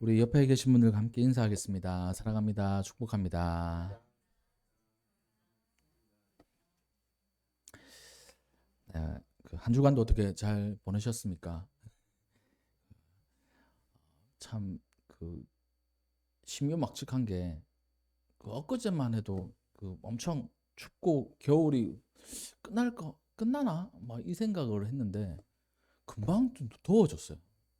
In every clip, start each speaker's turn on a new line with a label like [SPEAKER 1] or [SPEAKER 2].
[SPEAKER 1] 우리 옆에 계신 분들과 함께 인사하겠습니다. 사랑합니다. 축복합니다. 네, 한 주간도 어떻게 잘 보내셨습니까? 참 신묘막측한 게 엊그제만 해도 엄청 춥고 겨울이 끝나나 막 이 생각을 했는데 금방 좀 더워졌어요.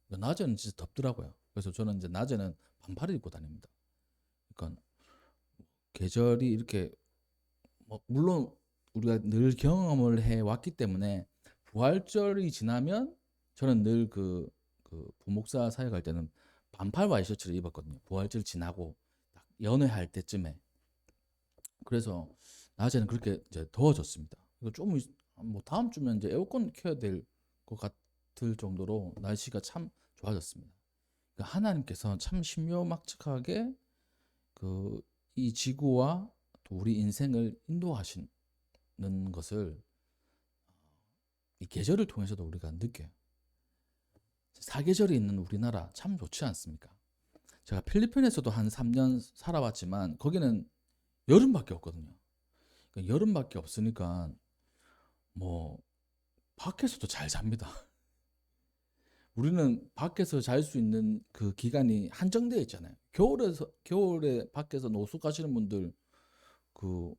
[SPEAKER 1] 낮에는 진짜 덥더라고요. 그래서 저는 이제 낮에는 반팔을 입고 다닙니다. 그러니까 계절이 이렇게 물론 우리가 늘 경험을 해 왔기 때문에 부활절이 지나면 저는 늘 부목사 사역 할 때는 반팔 와이셔츠를 입었거든요. 부활절 지나고 딱 연회할 때쯤에. 그래서 낮에는 그렇게 이제 더워졌습니다. 이거 좀 뭐 다음 주면 이제 에어컨 켜야 될 것 같을 정도로 날씨가 참 좋아졌습니다. 그러니까 하나님께서 참 신묘막측하게 이 지구와 또 우리 인생을 인도하시는 것을 이 계절을 통해서도 우리가 느껴요. 사계절이 있는 우리나라 참 좋지 않습니까? 제가 필리핀에서도 한 3년 살아왔지만 거기는 여름밖에 없거든요. 그러니까 여름밖에 없으니까 뭐 밖에서도 잘 잡니다. 우리는 밖에서 잘 수 있는 그 기간이 한정되어 있잖아요. 겨울에 밖에서 노숙 하시는 분들 그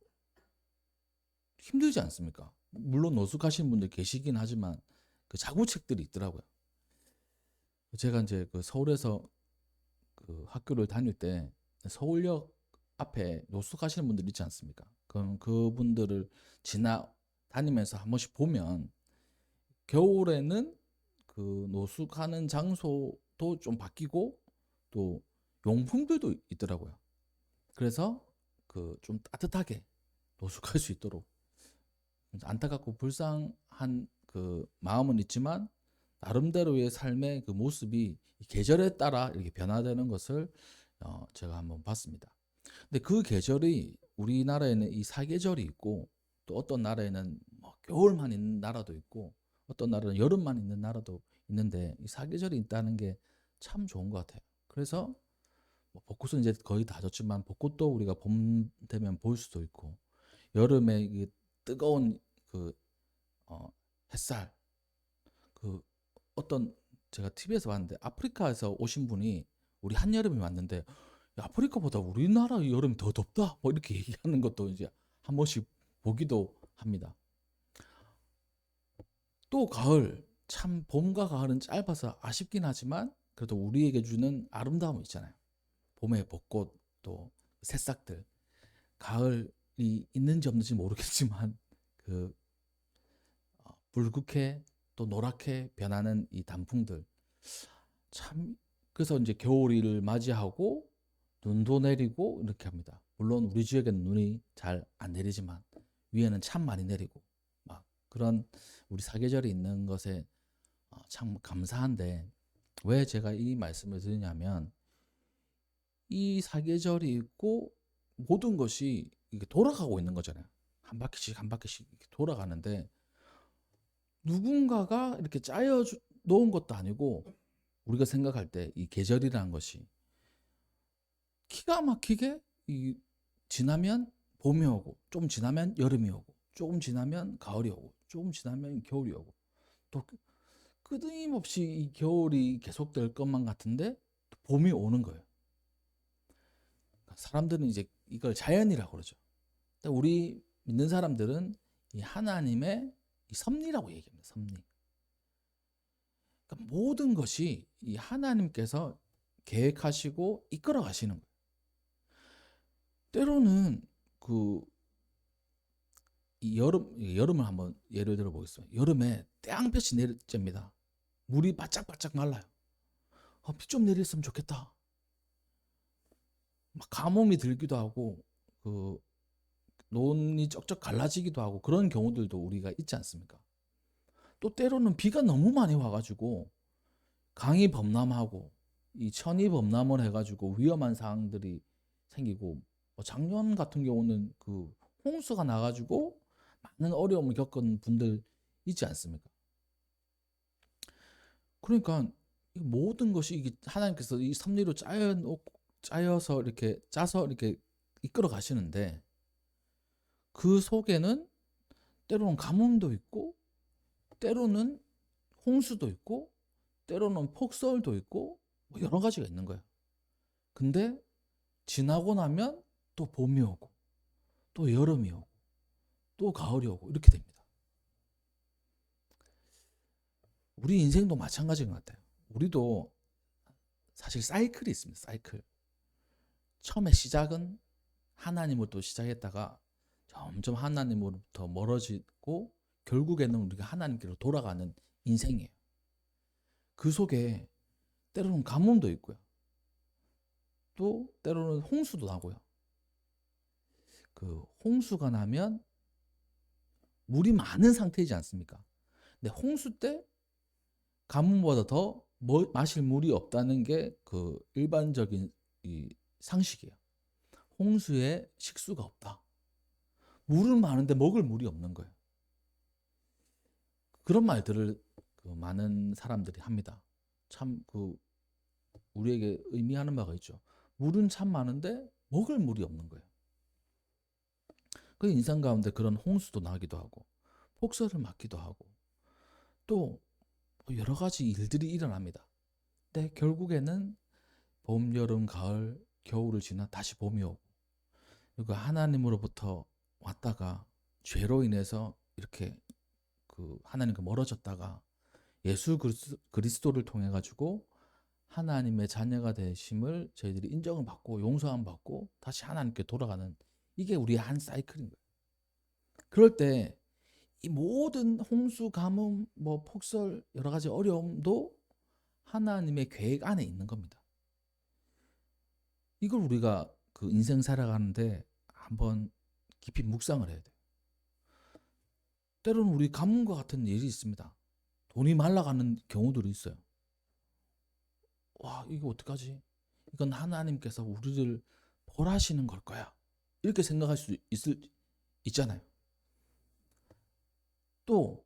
[SPEAKER 1] 힘들지 않습니까? 물론 노숙하시는 분들 계시긴 하지만 그 자구책들이 있더라고요. 제가 이제 서울에서 학교를 다닐 때 서울역 앞에 노숙하시는 분들 있지 않습니까? 그럼 그분들을 다니면서 한 번씩 보면 겨울에는 노숙하는 장소도 좀 바뀌고 또 용품들도 있더라고요. 그래서 좀 따뜻하게 노숙할 수 있도록 안타깝고 불쌍한 마음은 있지만 나름대로의 삶의 모습이 계절에 따라 이렇게 변화되는 것을 제가 한번 봤습니다. 근데 그 계절이 우리나라에는 이 사계절이 있고 또 어떤 나라에는 뭐 겨울만 있는 나라도 있고 어떤 나라는 여름만 있는 나라도 있는데 이 사계절이 있다는 게 참 좋은 것 같아요. 그래서 뭐 벚꽃은 이제 거의 다 졌지만 벚꽃도 우리가 봄 되면 볼 수도 있고 여름에 이 뜨거운 그 어, 햇살 그 어떤 제가 TV에서 봤는데 아프리카에서 오신 분이 우리 한여름이 왔는데 야, 아프리카보다 우리나라 여름이 더 덥다 뭐 이렇게 얘기하는 것도 이제 한 번씩 보기도 합니다. 또 가을 참 봄과 가을은 짧아서 아쉽긴 하지만 그래도 우리에게 주는 아름다움이 있잖아요. 봄의 벚꽃 또 새싹들 가을이 있는지 없는지 모르겠지만 그 붉게 또 노랗게 변하는 이 단풍들 참 그래서 이제 겨울을 맞이하고 눈도 내리고 이렇게 합니다. 물론 우리 지역에는 눈이 잘 안 내리지만 위에는 참 많이 내리고 막 그런 우리 사계절이 있는 것에 참 감사한데 왜 제가 이 말씀을 드리냐면 이 사계절이 있고 모든 것이 이게 돌아가고 있는 거잖아요. 한 바퀴씩 한 바퀴씩 이렇게 돌아가는데 누군가가 이렇게 짜여 놓은 것도 아니고 우리가 생각할 때 이 계절이라는 것이 기가 막히게 지나면 봄이 오고 좀 지나면 여름이 오고 조금 지나면 가을이 오고 조금 지나면 겨울이 오고 또 끊임없이 이 겨울이 계속될 것만 같은데 또 봄이 오는 거예요. 그러니까 사람들은 이제 이걸 자연이라고 그러죠. 근데 우리 믿는 사람들은 이 하나님의 이 섭리라고 얘기합니다. 섭리. 그러니까 모든 것이 이 하나님께서 계획하시고 이끌어 가시는 거예요. 때로는 이 여름을 한번 예를 들어 보겠습니다. 여름에 땡볕이 내립니다. 물이 바짝바짝 말라요. 비 좀 내렸으면 좋겠다. 막 가뭄이 들기도 하고 그 논이 쩍쩍 갈라지기도 하고 그런 경우들도 우리가 있지 않습니까? 또 때로는 비가 너무 많이 와가지고 강이 범람하고 이 천이 범람을 해가지고 위험한 상황들이 생기고 뭐 작년 같은 경우는 홍수가 나가지고 많은 어려움을 겪은 분들 있지 않습니까? 그러니까 이 모든 것이 이게 하나님께서 이 섭리로 짜여서 이렇게 짜서 이렇게 이끌어 가시는데, 그 속에는 때로는 가뭄도 있고, 때로는 홍수도 있고, 때로는 폭설도 있고, 뭐 여러 가지가 있는 거예요. 근데 지나고 나면 또 봄이 오고, 또 여름이 오고, 또 가을이 오고, 이렇게 됩니다. 우리 인생도 마찬가지인 것 같아요. 우리도 사실 사이클이 있습니다. 사이클. 처음에 시작은 하나님으로부터 시작했다가 점점 하나님으로부터 멀어지고, 결국에는 우리가 하나님께로 돌아가는 인생이에요. 그 속에 때로는 가뭄도 있고요. 또 때로는 홍수도 나고요. 그 홍수가 나면 물이 많은 상태이지 않습니까? 근데 홍수 때 가뭄보다 더 마실 물이 없다는 게 그 일반적인 이 상식이에요. 홍수에 식수가 없다. 물은 많은데 먹을 물이 없는 거예요. 그런 말들을 그 많은 사람들이 합니다. 참 그 우리에게 의미하는 바가 있죠. 물은 참 많은데 먹을 물이 없는 거예요. 그 인생 가운데 그런 홍수도 나기도 하고, 폭설을 맞기도 하고, 또 여러 가지 일들이 일어납니다. 근데 결국에는 봄, 여름, 가을, 겨울을 지나 다시 봄이 오고, 그리고 하나님으로부터 왔다가 죄로 인해서 이렇게 그 하나님과 멀어졌다가 예수 그리스도를 통해 가지고 하나님의 자녀가 되심을 저희들이 인정을 받고 용서함 받고 다시 하나님께 돌아가는, 이게 우리의 한 사이클인 거예요. 그럴 때 이 모든 홍수, 가뭄, 뭐 폭설, 여러 가지 어려움도 하나님의 계획 안에 있는 겁니다. 이걸 우리가 그 인생 살아가는데 한번 깊이 묵상을 해야 돼요. 때로는 우리 가뭄과 같은 일이 있습니다. 돈이 말라가는 경우들이 있어요. 와, 이거 어떡하지? 이건 하나님께서 우리를 벌하시는 걸 거야. 이렇게 생각할 수 있잖아요. 또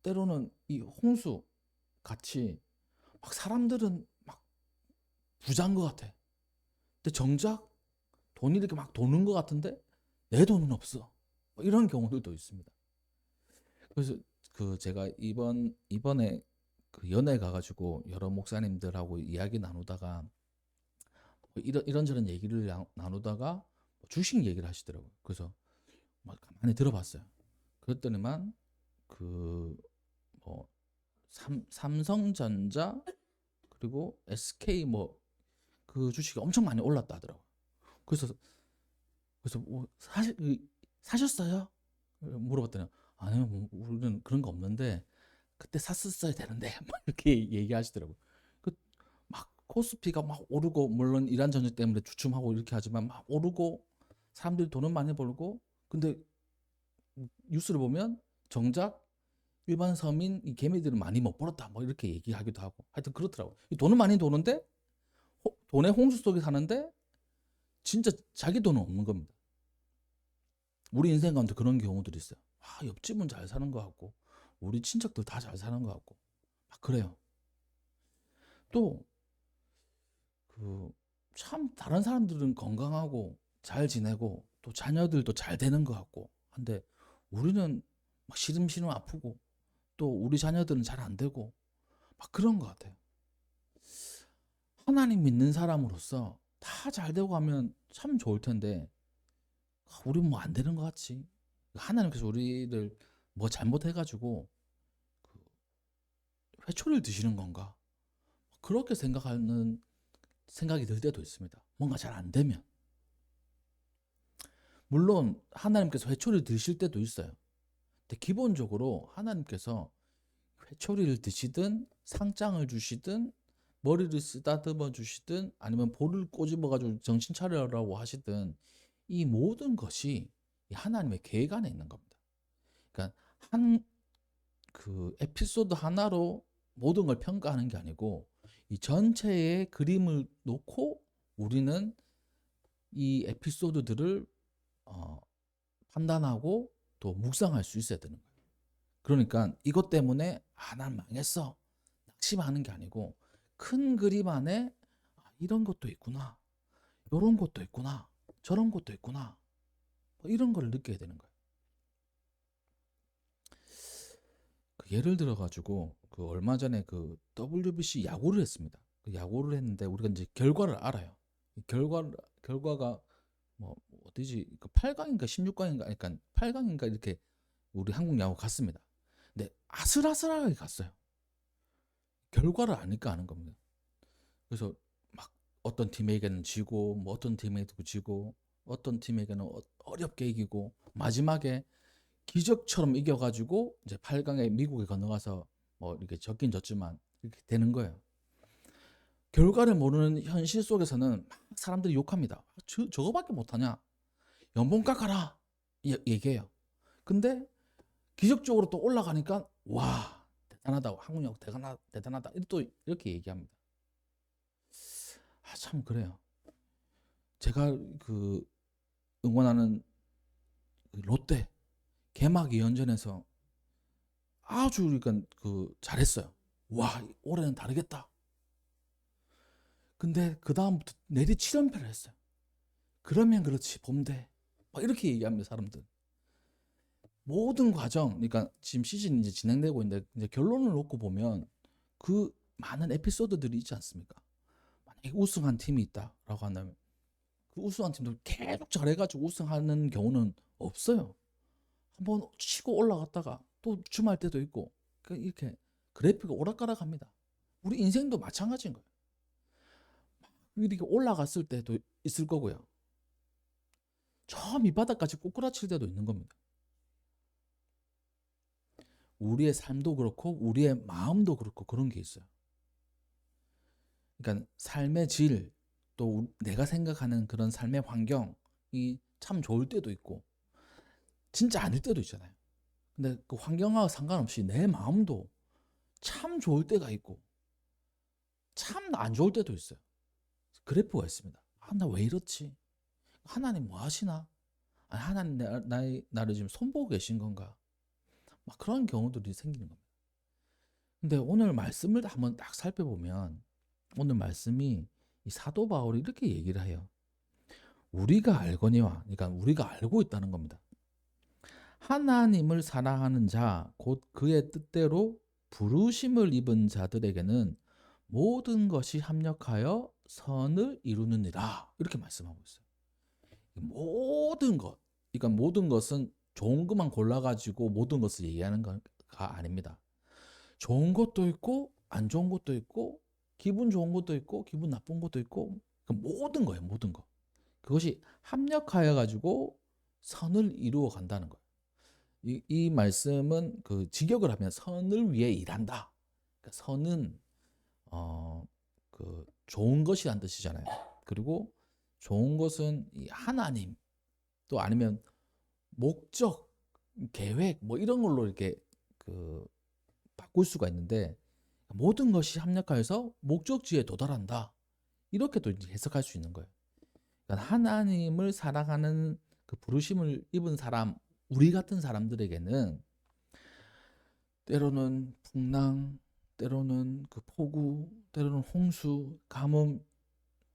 [SPEAKER 1] 때로는 이 홍수 같이 막 사람들은 막 부자인 것 같아. 근데 정작 돈이 이렇게 막 도는 것 같은데 내 돈은 없어. 뭐 이런 경우들도 있습니다. 그래서 그 제가 이번에 그 연회 가가지고 여러 목사님들하고 이야기 나누다가 뭐 이런저런 얘기를 나누다가 주식 얘기를 하시더라고요. 그래서 막 가만히 들어봤어요. 그랬더니만 그 뭐 삼성전자 그리고 SK 뭐 그 주식이 엄청 많이 올랐다 하더라고요. 그래서 뭐 사셨어요? 물어봤더니 아니요, 뭐 우리는 그런 거 없는데 그때 샀었어야 되는데 막 이렇게 얘기하시더라고요. 막 코스피가 막 오르고, 물론 이란 전쟁 때문에 주춤하고 이렇게 하지만 막 오르고 사람들이 돈은 많이 벌고, 근데 뉴스를 보면 정작 일반 서민 이 개미들은 많이 못 벌었다 뭐 이렇게 얘기하기도 하고, 하여튼 그렇더라고요. 이 돈은 많이 도는데 돈의 홍수 속에 사는데 진짜 자기 돈은 없는 겁니다. 우리 인생 가운데 그런 경우들이 있어요. 아, 옆집은 잘 사는 것 같고 우리 친척들 다 잘 사는 것 같고 막 그래요. 또 그 참 다른 사람들은 건강하고 잘 지내고 또 자녀들도 잘 되는 것 같고 한데 우리는 막 시름시름 아프고 또 우리 자녀들은 잘 안 되고 막 그런 것 같아요. 하나님 믿는 사람으로서 다 잘 되고 하면 참 좋을 텐데 우리는 뭐 안 되는 것 같지. 하나님께서 우리를 뭐 잘못해가지고 그 회초리를 드시는 건가? 그렇게 생각하는 생각이 들 때도 있습니다. 뭔가 잘 안 되면. 물론 하나님께서 회초리를 드실 때도 있어요. 근데 기본적으로 하나님께서 회초리를 드시든 상장을 주시든 머리를 쓰다듬어 주시든 아니면 볼을 꼬집어 가지고 정신 차려라고 하시든 이 모든 것이 하나님의 계획 안에 있는 겁니다. 그러니까 한 그 에피소드 하나로 모든 걸 평가하는 게 아니고 이 전체의 그림을 놓고 우리는 이 에피소드들을 판단하고 또 묵상할 수 있어야 되는 거예요. 그러니까 이것 때문에 난 망했어 낙심하는 게 아니고 큰 그림 안에 이런 것도 있구나, 이런 것도 있구나, 저런 것도 있구나, 뭐 이런 걸 느끼게 되는 거예요. 예를 들어 가지고 얼마 전에 WBC 야구를 했습니다. 야구를 했는데 우리가 이제 결과를 알아요. 결과가 뭐 어디지? 8강인가 16강인가, 그러니까 8강인가 이렇게 우리 한국 야구 갔습니다. 근데 아슬아슬하게 갔어요. 결과를 아니까 아는 겁니다. 그래서 막 어떤 팀에게는 지고, 뭐 어떤 팀에게도 지고, 어떤 팀에게는 어렵게 이기고, 마지막에 기적처럼 이겨가지고 이제 8강에 미국에 건너가서 뭐 이렇게 졌긴 졌지만 이렇게 되는 거예요. 결과를 모르는 현실 속에서는 막 사람들이 욕합니다. 저거밖에 못하냐? 연봉 깎아라! 얘기해요. 근데 기적적으로 또 올라가니까 와, 대단하다, 한국 야구 대단하다, 또 이렇게 얘기합니다. 참 그래요. 제가 응원하는 롯데 개막 2연전에서 아주 그러니까 잘했어요. 와, 올해는 다르겠다. 근데 그 다음부터 내리 7연패를 했어요. 그러면 그렇지 봄대 막 이렇게 얘기합니다, 사람들. 모든 과정, 그러니까 지금 시즌이 이제 진행되고 있는데 이제 결론을 놓고 보면 그 많은 에피소드들이 있지 않습니까? 만약에 우승한 팀이 있다라고 한다면 그 우승한 팀도 계속 잘해가지고 우승하는 경우는 없어요. 한번 치고 올라갔다가 또 주말 때도 있고, 이렇게 그래프가 오락가락합니다. 우리 인생도 마찬가지인 거예요. 이렇게 올라갔을 때도 있을 거고요. 저 밑바닥까지 꼬꾸라칠 때도 있는 겁니다. 우리의 삶도 그렇고 우리의 마음도 그렇고 그런 게 있어요. 그러니까 삶의 질, 또 내가 생각하는 그런 삶의 환경이 참 좋을 때도 있고 진짜 아닐 때도 있잖아요. 근데 그 환경하고 상관없이 내 마음도 참 좋을 때가 있고 참 안 좋을 때도 있어요. 그래프가 있습니다. 나 왜 이렇지? 하나님 뭐 하시나? 하나님 나를 지금 손보고 계신 건가? 막 그런 경우들이 생기는 겁니다. 근데 오늘 말씀을 한번 딱 살펴보면 오늘 말씀이 이 사도 바울이 이렇게 얘기를 해요. 우리가 알거니와, 그러니까 우리가 알고 있다는 겁니다. 하나님을 사랑하는 자, 곧 그의 뜻대로 부르심을 입은 자들에게는 모든 것이 합력하여 선을 이루느니라. 이렇게 말씀하고 있어요. 모든 것, 그러니까 모든 것은 좋은 것만 골라가지고 모든 것을 얘기하는 거가 아닙니다. 좋은 것도 있고 안 좋은 것도 있고 기분 좋은 것도 있고 기분 나쁜 것도 있고, 모든 거예요. 모든 거. 그것이 합력하여 가지고 선을 이루어 간다는 거예요. 이 말씀은 직역을 하면 선을 위해 일한다. 그러니까 선은 좋은 것이란 뜻이잖아요. 그리고 좋은 것은 이 하나님, 또 아니면 목적, 계획 뭐 이런 걸로 이렇게 바꿀 수가 있는데, 모든 것이 합력하여서 목적지에 도달한다. 이렇게도 이제 해석할 수 있는 거예요. 그러니까 하나님을 사랑하는 부르심을 입은 사람, 우리 같은 사람들에게는 때로는 풍랑, 때로는 폭우, 때로는 홍수, 가뭄,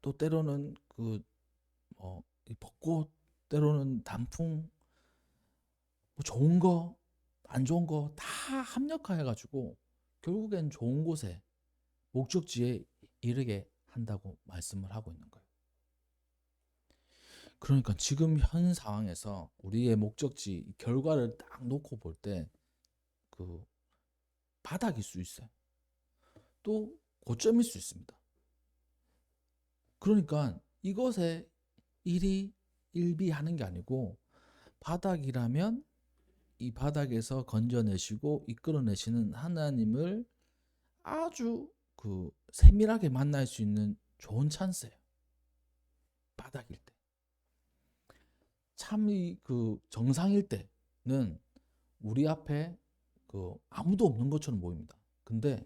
[SPEAKER 1] 또 때로는 이 벚꽃, 때로는 단풍, 뭐 좋은 거, 안 좋은 거 다 합력하여 가지고 결국엔 좋은 곳에 목적지에 이르게 한다고 말씀을 하고 있는 거예요. 그러니까 지금 현 상황에서 우리의 목적지 결과를 딱 놓고 볼 때 바닥일 수 있어요. 또 고점일 수 있습니다. 그러니까 이것에 일희일비하는 게 아니고, 바닥이라면 이 바닥에서 건져내시고 이끌어내시는 하나님을 아주 세밀하게 만날 수 있는 좋은 찬스예요. 바닥일 때. 참 정상일 때는 우리 앞에 아무도 없는 것처럼 보입니다. 근데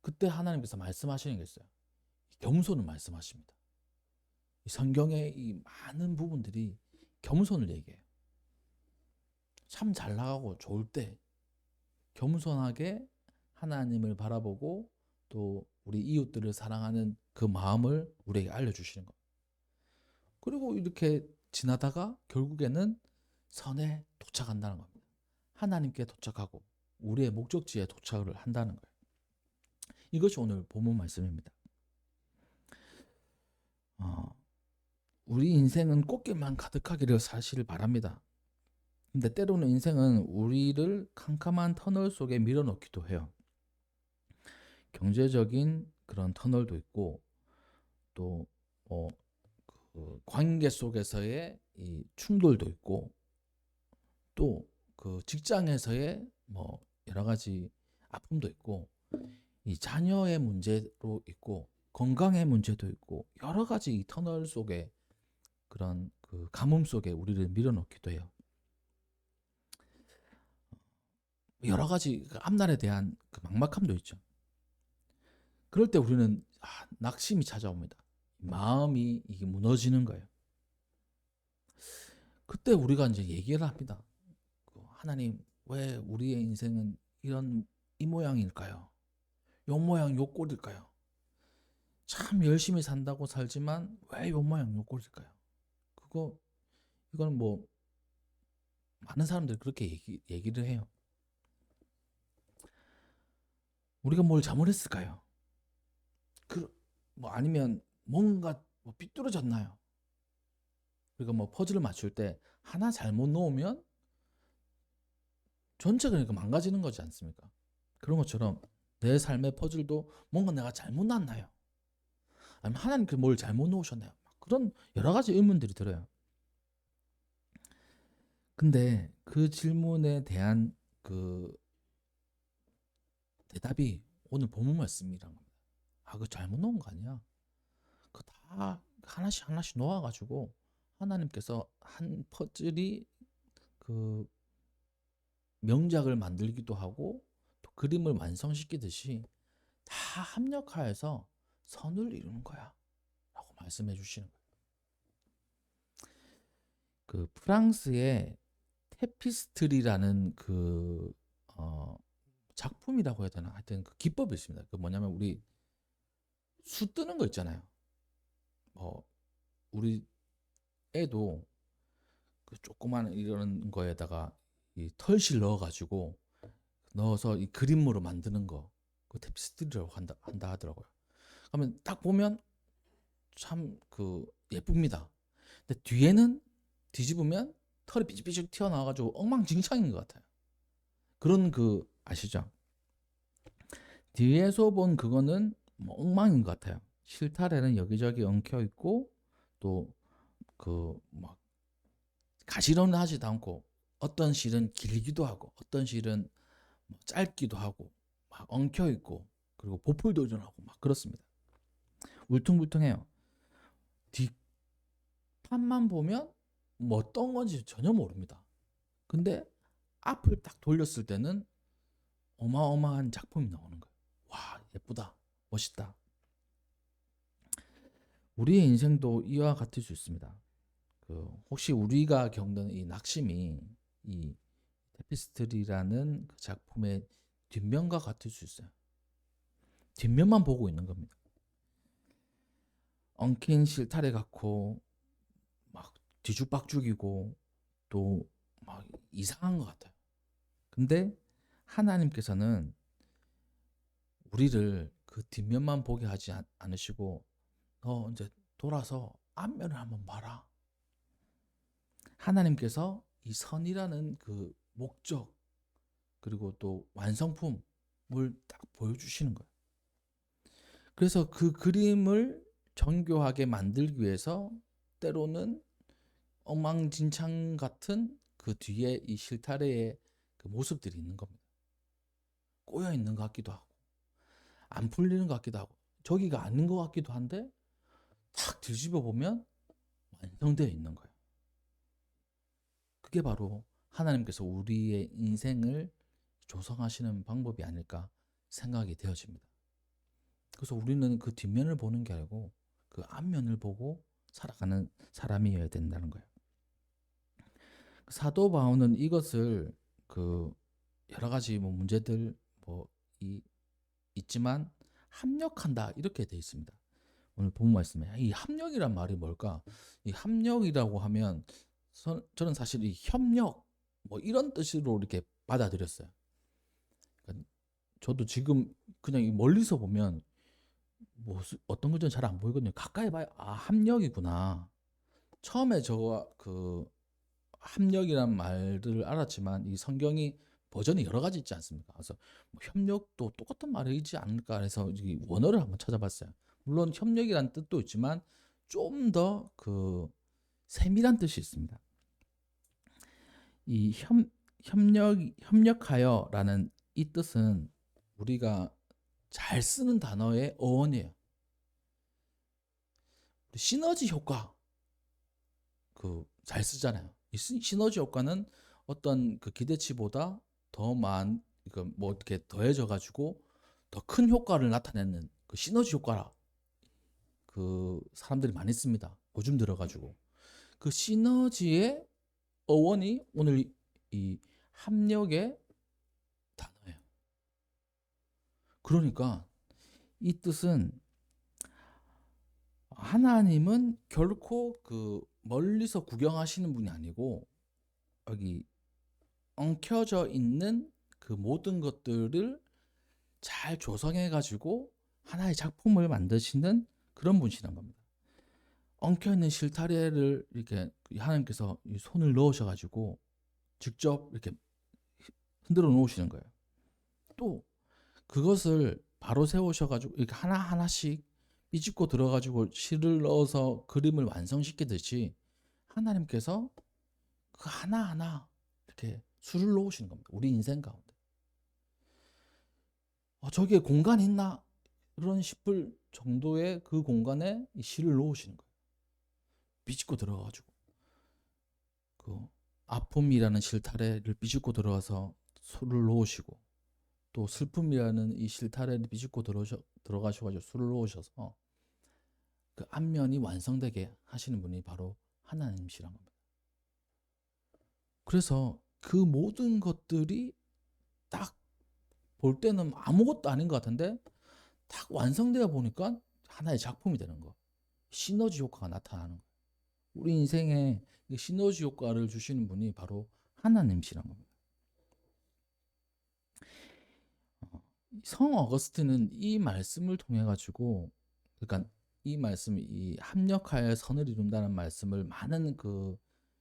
[SPEAKER 1] 그때 하나님께서 말씀하시는 게 있어요. 겸손을 말씀하십니다. 이 성경의 이 많은 부분들이 겸손을 얘기해요. 참 잘 나가고 좋을 때 겸손하게 하나님을 바라보고 또 우리 이웃들을 사랑하는 그 마음을 우리에게 알려주시는 것. 그리고 이렇게 지나다가 결국에는 선에 도착한다는 겁니다. 하나님께 도착하고 우리의 목적지에 도착을 한다는 거예요. 이것이 오늘 본문 말씀입니다. 우리 인생은 꽃길만 가득하기를 사실 바랍니다. 근데 때로는 인생은 우리를 캄캄한 터널 속에 밀어넣기도 해요. 경제적인 그런 터널도 있고 또 그 관계 속에서의 이 충돌도 있고 또 그 직장에서의 뭐 여러 가지 아픔도 있고 이 자녀의 문제도 있고 건강의 문제도 있고 여러 가지 이 터널 속에 그런 그 가뭄 속에 우리를 밀어넣기도 해요. 여러 가지 그 앞날에 대한 그 막막함도 있죠. 그럴 때 우리는 낙심이 찾아옵니다. 마음이 이게 무너지는 거예요. 그때 우리가 이제 얘기를 합니다. 하나님, 왜 우리의 인생은 이 모양일까요? 요 모양 요 꼴일까요? 참 열심히 산다고 살지만 왜 요 모양 요 꼴일까요? 이건 뭐 많은 사람들이 그렇게 얘기를 해요. 우리가 뭘 잘못했을까요? 뭐 아니면 뭔가 뭐 삐뚤어졌나요? 우리가 뭐 퍼즐을 맞출 때 하나 잘못 놓으면 전체가 그러니까 망가지는 거지 않습니까? 그런 것처럼 내 삶의 퍼즐도 뭔가 내가 잘못 놨나요? 아니면 하나님께 뭘 잘못 놓으셨나요? 그런 여러 가지 의문들이 들어요. 근데 그 질문에 대한 그 대답이 오늘 본문 말씀이란 겁니다. 그거 잘못 놓은 거 아니야? 그거 다 하나씩 하나씩 놓아가지고 하나님께서 한 퍼즐이 그 명작을 만들기도 하고 또 그림을 완성시키듯이 다 합력하여서 선을 이루는 거야 라고 말씀해 주시는 거예요. 그 프랑스의 테피스트리라는 그 작품이라고 해야 되나? 하여튼 그 기법이 있습니다. 그 뭐냐면 우리 수 뜨는 거 있잖아요. 우리 애도 그 조그만 이런 거에다가 이 털실 넣어서 이 그림으로 만드는 거, 그 테피스트리라고 한다 하더라고요. 그러면 딱 보면 참 그 예쁩니다. 근데 뒤에는 뒤집으면 털이 삐죽삐죽 튀어나와가지고 엉망진창인 것 같아요. 그런 그 아시죠? 뒤에서 본 그거는 뭐 엉망인 것 같아요. 실타래는 여기저기 엉켜 있고 또 그 막 가시런을 하지도 않고 어떤 실은 길기도 하고 어떤 실은 뭐 짧기도 하고 막 엉켜 있고 그리고 보풀도 일어나고 막 그렇습니다. 울퉁불퉁해요. 뒷판만 보면 뭐 어떤 건지 전혀 모릅니다. 근데 앞을 딱 돌렸을 때는 어마어마한 작품이 나오는 거예요. 와, 예쁘다. 멋있다. 우리의 인생도 이와 같을 수 있습니다. 혹시 우리가 겪는 이 낙심이 이 테피스트리라는 그 작품의 뒷면과 같을 수 있어요. 뒷면만 보고 있는 겁니다. 엉킨 실타래 같고 막 뒤죽박죽이고 또 막 이상한 것 같아요. 근데 하나님께서는 우리를 그 뒷면만 보게 하지 않으시고 너 이제 돌아서 앞면을 한번 봐라. 하나님께서 이 선이라는 그 목적 그리고 또 완성품을 딱 보여주시는 거예요. 그래서 그 그림을 정교하게 만들기 위해서 때로는 엉망진창 같은 그 뒤에 이 실타래의 그 모습들이 있는 겁니다. 꼬여 있는 것 같기도 하고 안 풀리는 것 같기도 하고 저기가 아닌 것 같기도 한데 탁 뒤집어 보면 완성되어 있는 거예요. 그게 바로 하나님께서 우리의 인생을 조성하시는 방법이 아닐까 생각이 되어집니다. 그래서 우리는 그 뒷면을 보는 게 아니고 그 앞면을 보고 살아가는 사람이어야 된다는 거예요. 사도 바울은 이것을 그 여러 가지 뭐 문제들 있지만 합력한다 이렇게 돼 있습니다. 오늘 본 말씀에 이 합력이란 말이 뭘까? 이 합력이라고 하면 저는 사실 이 협력 뭐 이런 뜻으로 이렇게 받아들였어요. 그러니까 저도 지금 그냥 멀리서 보면 뭐 어떤 건지 잘 안 보이거든요. 가까이 봐야 합력이구나. 처음에 저가 그 합력이란 말들을 알았지만 이 성경이 버전이 여러 가지 있지 않습니까? 그래서 뭐 협력도 똑같은 말이지 않을까 해서 이 원어를 한번 찾아봤어요. 물론 협력이란 뜻도 있지만 좀 더 그 세밀한 뜻이 있습니다. 이 협력하여라는 이 뜻은 우리가 잘 쓰는 단어의 어원이에요. 시너지 효과 잘 쓰잖아요. 이 시너지 효과는 어떤 그 기대치보다 뭐 이렇게 더해져 가지고 더 큰 효과를 나타내는 그 시너지 효과라 그 사람들이 많이 씁니다. 요즘 들어가지고 그 시너지의 어원이 오늘 이 합력의 단어예요. 그러니까 이 뜻은 하나님은 결코 그 멀리서 구경하시는 분이 아니고 여기 엉켜져 있는 그 모든 것들을 잘 조성해 가지고 하나의 작품을 만드시는 그런 분이시란 겁니다. 엉켜 있는 실타래를 이렇게 하나님께서 손을 넣으셔 가지고 직접 이렇게 흔들어 놓으시는 거예요. 또 그것을 바로 세우셔 가지고 이렇게 하나하나씩 삐집고 들어 가지고 실을 넣어서 그림을 완성시키듯이 하나님께서 그 하나하나 이렇게 수를 놓으시는 겁니다. 우리 인생 가운데. 저기에 공간이 있나? 그런 싶을 정도의 그 공간에 이 실을 놓으시는 거예요. 삐집고 들어가가지고 그 아픔이라는 실타래를 삐집고 들어가서 수를 놓으시고 또 슬픔이라는 이 실타래를 삐집고 들어가셔가지고 수를 놓으셔서 그 앞면이 완성되게 하시는 분이 바로 하나님이시란 겁니다. 그래서 그 모든 것들이 딱 볼 때는 아무것도 아닌 것 같은데 딱 완성되어 보니까 하나의 작품이 되는 거. 시너지 효과가 나타나는 거예요. 우리 인생에 시너지 효과를 주시는 분이 바로 하나님이시란 겁니다. 성 어거스틴은 이 말씀을 통해 가지고 그러니까 이 말씀 이 합력하여 선을 이룬다는 말씀을 많은 그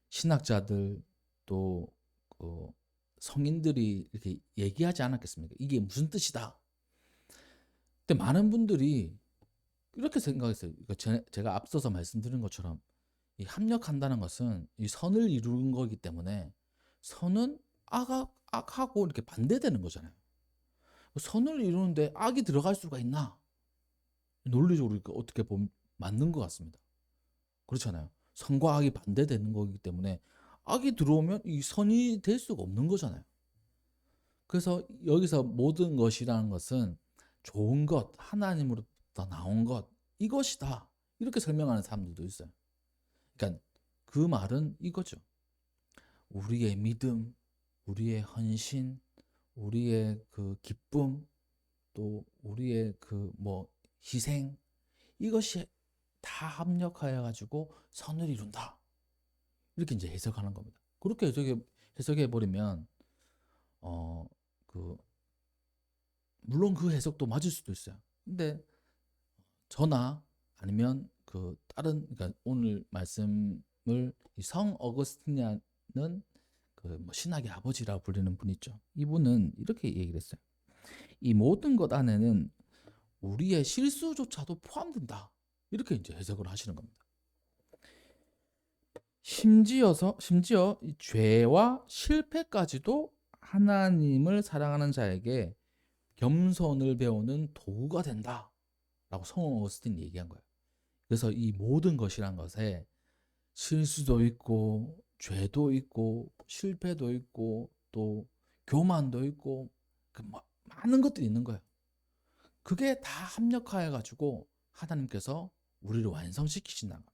[SPEAKER 1] 신학자들 또 그 성인들이 이렇게 얘기하지 않았겠습니까? 이게 무슨 뜻이다. 근데 많은 분들이 이렇게 생각했어요. 그러니까 제가 앞서서 말씀드린 것처럼 이 합력한다는 것은 이 선을 이루는 거기 때문에 선은 악하고 이렇게 반대되는 거잖아요. 선을 이루는데 악이 들어갈 수가 있나? 논리적으로 어떻게 보면 맞는 것 같습니다. 그렇잖아요. 선과 악이 반대되는 거기 때문에 악이 들어오면 이 선이 될 수가 없는 거잖아요. 그래서 여기서 모든 것이라는 것은 좋은 것, 하나님으로부터 나온 것, 이것이다. 이렇게 설명하는 사람들도 있어요. 그러니까 그 말은 이거죠. 우리의 믿음, 우리의 헌신, 우리의 그 기쁨, 또 우리의 그 뭐 희생, 이것이 다 합력하여 가지고 선을 이룬다. 이렇게 이제 해석하는 겁니다. 그렇게 해석해 버리면 그 물론 그 해석도 맞을 수도 있어요. 근데 저나 아니면 그 다른 그러니까 오늘 말씀을 성 어거스틴이라는 그 뭐 신학의 아버지라고 불리는 분 있죠. 이분은 이렇게 얘기를 했어요. 이 모든 것 안에는 우리의 실수조차도 포함된다. 이렇게 이제 해석을 하시는 겁니다. 심지어 이 죄와 실패까지도 하나님을 사랑하는 자에게 겸손을 배우는 도구가 된다라고 성 어거스틴이 얘기한 거예요. 그래서 이 모든 것이란 것에 실수도 있고 죄도 있고 실패도 있고 또 교만도 있고 많은 것들이 있는 거예요. 그게 다 합력하여 가지고 하나님께서 우리를 완성시키신다는 겁니다.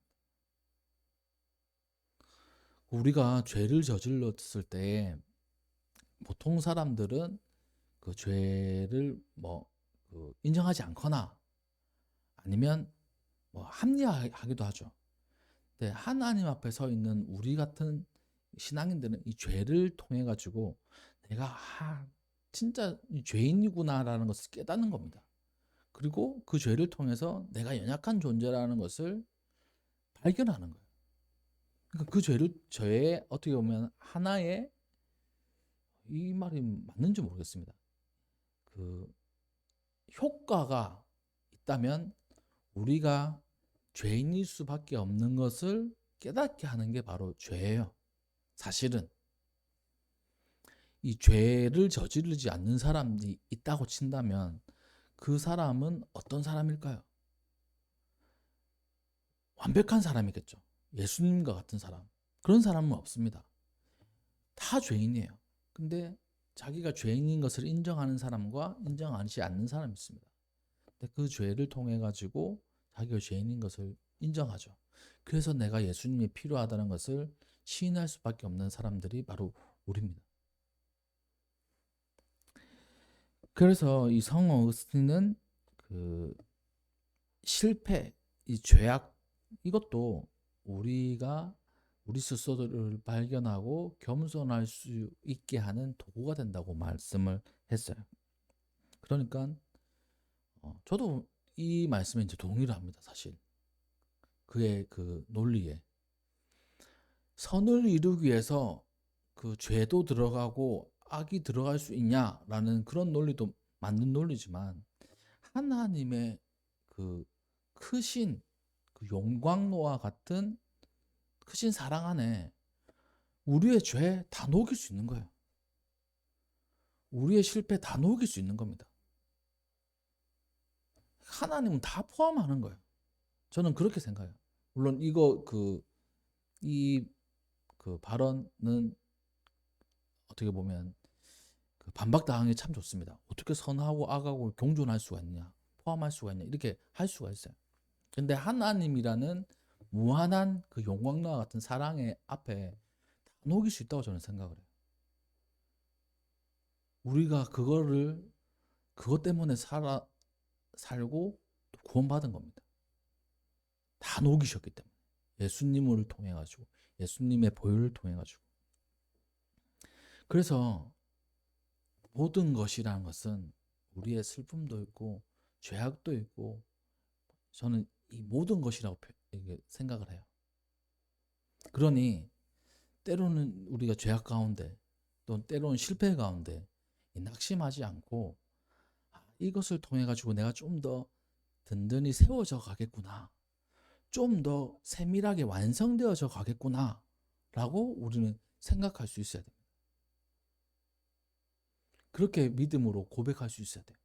[SPEAKER 1] 우리가 죄를 저질렀을 때 보통 사람들은 그 죄를 뭐 그 인정하지 않거나 아니면 뭐 합리화하기도 하죠. 근데 하나님 앞에 서 있는 우리 같은 신앙인들은 이 죄를 통해 가지고 내가 진짜 죄인이구나라는 것을 깨닫는 겁니다. 그리고 그 죄를 통해서 내가 연약한 존재라는 것을 발견하는 거예요. 그러니까 그 죄의 어떻게 보면 하나의, 이 말이 맞는지 모르겠습니다. 그 효과가 있다면 우리가 죄인일 수밖에 없는 것을 깨닫게 하는 게 바로 죄예요. 사실은 이 죄를 저지르지 않는 사람이 있다고 친다면 그 사람은 어떤 사람일까요? 완벽한 사람이겠죠. 예수님과 같은 사람. 그런 사람은 없습니다. 다 죄인이에요. 근데 자기가 죄인인 것을 인정하는 사람과 인정하지 않는 사람이 있습니다. 근데 그 죄를 통해 가지고 자기가 죄인인 것을 인정하죠. 그래서 내가 예수님이 필요하다는 것을 시인할 수밖에 없는 사람들이 바로 우리입니다. 그래서 이 성 어거스틴은 그 실패, 이 죄악, 이것도 우리가 우리 스스로를 발견하고 겸손할 수 있게 하는 도구가 된다고 말씀을 했어요. 그러니까 저도 이 말씀에 이제 동의를 합니다. 사실 그의 그 논리에 선을 이루기 위해서 그 죄도 들어가고 악이 들어갈 수 있냐라는 그런 논리도 맞는 논리지만 하나님의 그 크신 그 영광로와 같은 크신 사랑 안에 우리의 죄 다 녹일 수 있는 거예요. 우리의 실패 다 녹일 수 있는 겁니다. 하나님은 다 포함하는 거예요. 저는 그렇게 생각해요. 물론 이거 이 발언은 어떻게 보면 반박당하기 참 좋습니다. 어떻게 선하고 악하고 공존할 수가 있냐, 포함할 수가 있냐, 이렇게 할 수가 있어요. 근데 하나님이라는 무한한 그 영광과 같은 사랑의 앞에 다 녹일 수 있다고 저는 생각을 해요. 우리가 그것 때문에 살고 구원받은 겁니다. 다 녹이셨기 때문에. 예수님을 통해 가지고, 예수님의 보혈을 통해 가지고. 그래서 모든 것이라는 것은 우리의 슬픔도 있고 죄악도 있고, 저는 이 모든 것이라고 생각을 해요. 그러니 때로는 우리가 죄악 가운데, 또 때로는 실패 가운데 낙심하지 않고 이것을 통해 가지고 내가 좀 더 든든히 세워져 가겠구나, 좀 더 세밀하게 완성되어져 가겠구나 라고 우리는 생각할 수 있어야 됩니다. 그렇게 믿음으로 고백할 수 있어야 돼요.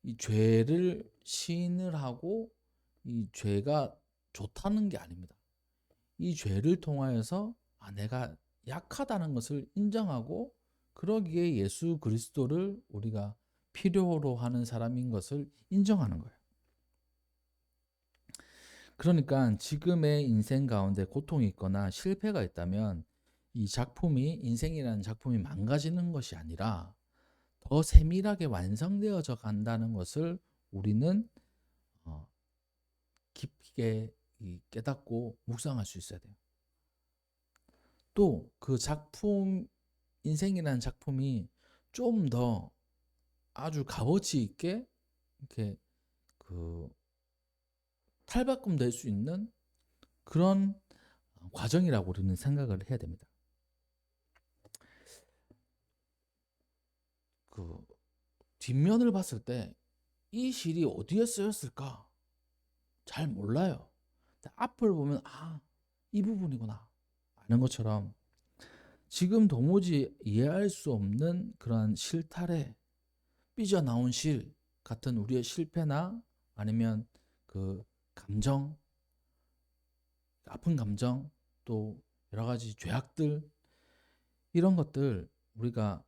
[SPEAKER 1] 이 죄를 시인을 하고 이 죄가 좋다는 게 아닙니다. 이 죄를 통하여서 내가 약하다는 것을 인정하고 그러기에 예수 그리스도를 우리가 필요로 하는 사람인 것을 인정하는 거예요. 그러니까 지금의 인생 가운데 고통이 있거나 실패가 있다면 이 작품이, 인생이라는 작품이 망가지는 것이 아니라 더 세밀하게 완성되어져 간다는 것을 우리는 깊게 깨닫고 묵상할 수 있어야 돼요. 또 그 작품, 인생이라는 작품이 좀 더 아주 값어치 있게 이렇게 탈바꿈 될 수 있는 그런 과정이라고 우리는 생각을 해야 됩니다. 뒷면을 봤을 때 이 실이 어디에 쓰였을까 잘 몰라요. 앞을 보면 이 부분이구나 아는 것처럼 지금 도무지 이해할 수 없는 그러한 실타래, 삐져나온 실 같은 우리의 실패나 아니면 감정, 아픈 감정, 또 여러 가지 죄악들, 이런 것들 우리가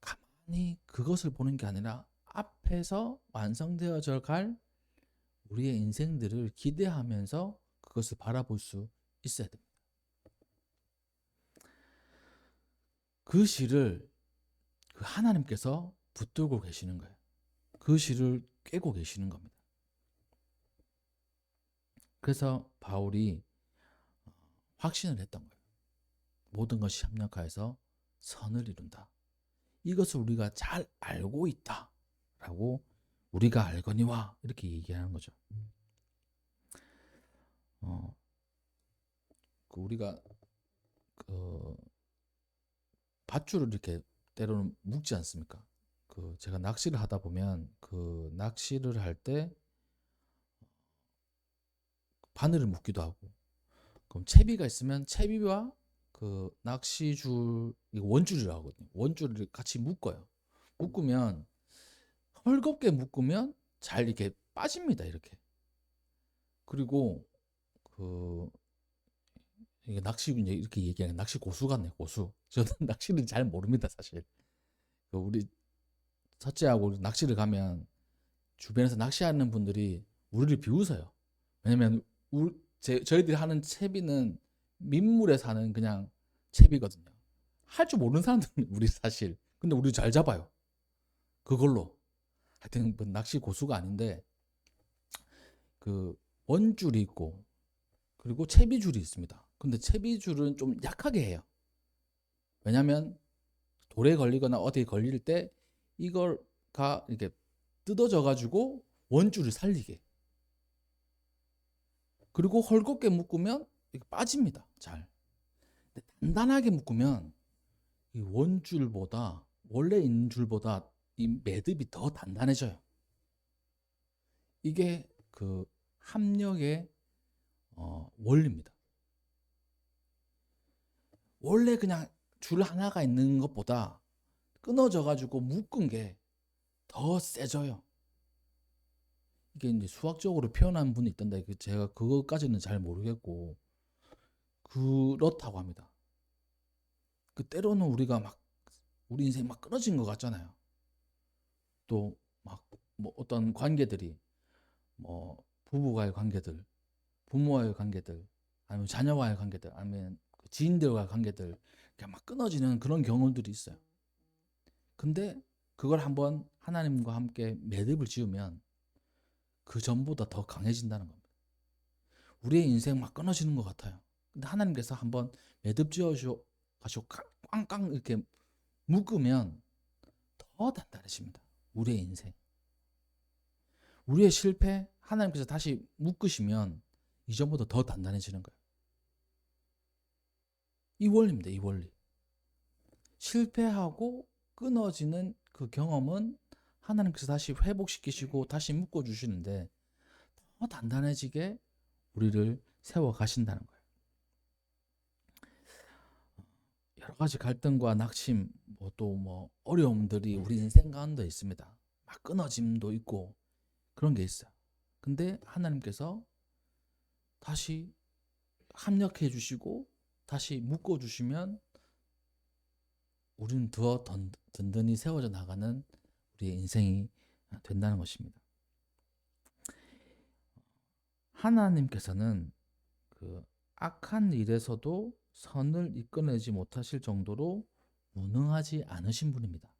[SPEAKER 1] 가만히 그것을 보는 게 아니라 앞에서 완성되어져 갈 우리의 인생들을 기대하면서 그것을 바라볼 수 있어야 됩니다. 그 실을 하나님께서 붙들고 계시는 거예요. 그 실을 꿰고 계시는 겁니다. 그래서 바울이 확신을 했던 거예요. 모든 것이 협력하여서 선을 이룬다. 이것을 우리가 잘 알고 있다. 라고 우리가 알거니와 이렇게 얘기하는 거죠. 우리가 밧줄을 이렇게 때로는 묶지 않습니까? 제가 낚시를 하다 보면 낚시를 할 때 바늘을 묶기도 하고, 그럼 채비가 있으면 채비와 낚시줄, 이거 원줄이라고 하거든요. 원줄을 같이 묶어요. 묶으면 헐겁게 묶으면 잘 이렇게 빠집니다. 이렇게. 그리고 이게 낚시 이제 이렇게 얘기하는 낚시 고수 같네요. 고수. 저는 낚시를 잘 모릅니다, 사실. 우리 첫째하고 낚시를 가면 주변에서 낚시하는 분들이 우리를 비웃어요. 왜냐면 저희들이 하는 채비는 민물에 사는 그냥 채비거든요. 할 줄 모르는 사람들은 우리 사실. 근데 우리 잘 잡아요. 그걸로. 하여튼 낚시 고수가 아닌데 원줄이 있고 그리고 채비줄이 있습니다. 근데 채비줄은 좀 약하게 해요. 왜냐면 돌에 걸리거나 어디에 걸릴 때 이걸가 이렇게 뜯어져 가지고 원줄을 살리게. 그리고 헐겁게 묶으면 이게 빠집니다. 잘. 근데 단단하게 묶으면 이 원줄보다 원래 있는 줄보다 이 매듭이 더 단단해져요. 이게 합력의 원리입니다. 원래 그냥 줄 하나가 있는 것보다 끊어져 가지고 묶은 게 더 세져요. 이게 이제 수학적으로 표현한 분이 있던데 제가 그것까지는 잘 모르겠고 그렇다고 합니다. 때로는 우리가 우리 인생 막 끊어진 것 같잖아요. 또 뭐 어떤 관계들이 부부와의 관계들, 부모와의 관계들, 아니면 자녀와의 관계들, 아니면 지인들과의 관계들 그냥 막 끊어지는 그런 경우들이 있어요. 근데 그걸 한번 하나님과 함께 매듭을 지으면 그 전보다 더 강해진다는 겁니다. 우리의 인생 막 끊어지는 것 같아요. 근데 하나님께서 한번 매듭 지어주시고 꽝꽝 이렇게 묶으면 더 단단해집니다. 우리의 인생. 우리의 실패 하나님께서 다시 묶으시면 이전보다 더 단단해지는 거예요. 이 원리입니다. 이 원리. 실패하고 끊어지는 그 경험은 하나님께서 다시 회복시키시고 다시 묶어주시는데 더 단단해지게 우리를 세워가신다는 거예요. 여러 가지 갈등과 낙심, 또 어려움들이 우리 인생 가운데 있습니다. 막 끊어짐도 있고 그런 게 있어요. 근데 하나님께서 다시 합력해 주시고 다시 묶어 주시면 우리는 더 든든히 세워져 나가는 우리의 인생이 된다는 것입니다. 하나님께서는 악한 일에서도 선을 이끌어내지 못하실 정도로 무능하지 않으신 분입니다.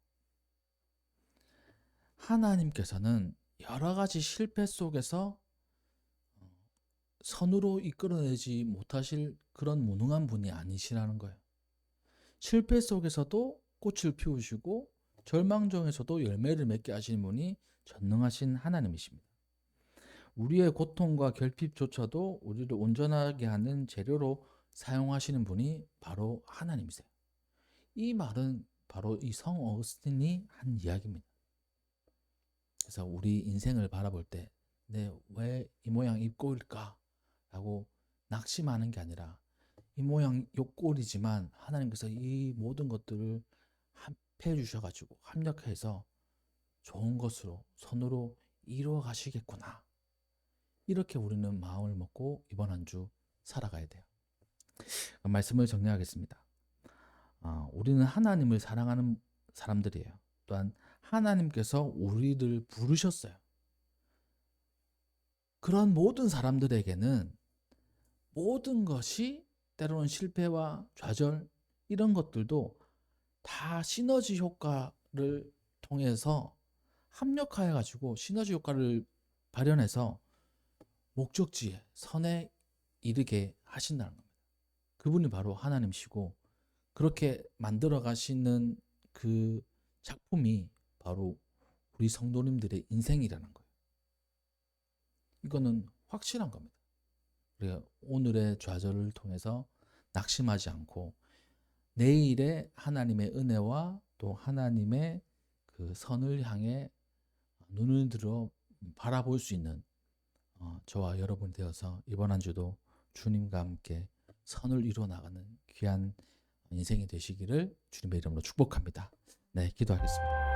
[SPEAKER 1] 하나님께서는 여러 가지 실패 속에서 선으로 이끌어내지 못하실 그런 무능한 분이 아니시라는 거예요. 실패 속에서도 꽃을 피우시고 절망 중에서도 열매를 맺게 하시는 분이 전능하신 하나님이십니다. 우리의 고통과 결핍조차도 우리를 온전하게 하는 재료로 사용하시는 분이 바로 하나님이세요. 이 말은 바로 이 성 어거스틴이 한 이야기입니다. 그래서 우리 인생을 바라볼 때 왜 이 모양 이 꼴일까? 라고 낙심하는 게 아니라 이 모양 요 꼴이지만 하나님께서 이 모든 것들을 합해 주셔가지고 합력해서 좋은 것으로 선으로 이루어 가시겠구나. 이렇게 우리는 마음을 먹고 이번 한 주 살아가야 돼요. 말씀을 정리하겠습니다. 우리는 하나님을 사랑하는 사람들이에요. 또한 하나님께서 우리를 부르셨어요. 그런 모든 사람들에게는 모든 것이 때로는 실패와 좌절 이런 것들도 다 시너지 효과를 통해서 합력하여 가지고 시너지 효과를 발현해서 목적지에 선에 이르게 하신다는 겁니다. 그분이 바로 하나님이시고 그렇게 만들어 가시는 그 작품이 바로 우리 성도님들의 인생이라는 거예요. 이거는 확실한 겁니다. 우리가 오늘의 좌절을 통해서 낙심하지 않고 내일의 하나님의 은혜와 또 하나님의 그 선을 향해 눈을 들어 바라볼 수 있는 저와 여러분이 되어서 이번 한 주도 주님과 함께 선을 이루어 나가는 귀한 인생이 되시기를 주님의 이름으로 축복합니다. 네, 기도하겠습니다.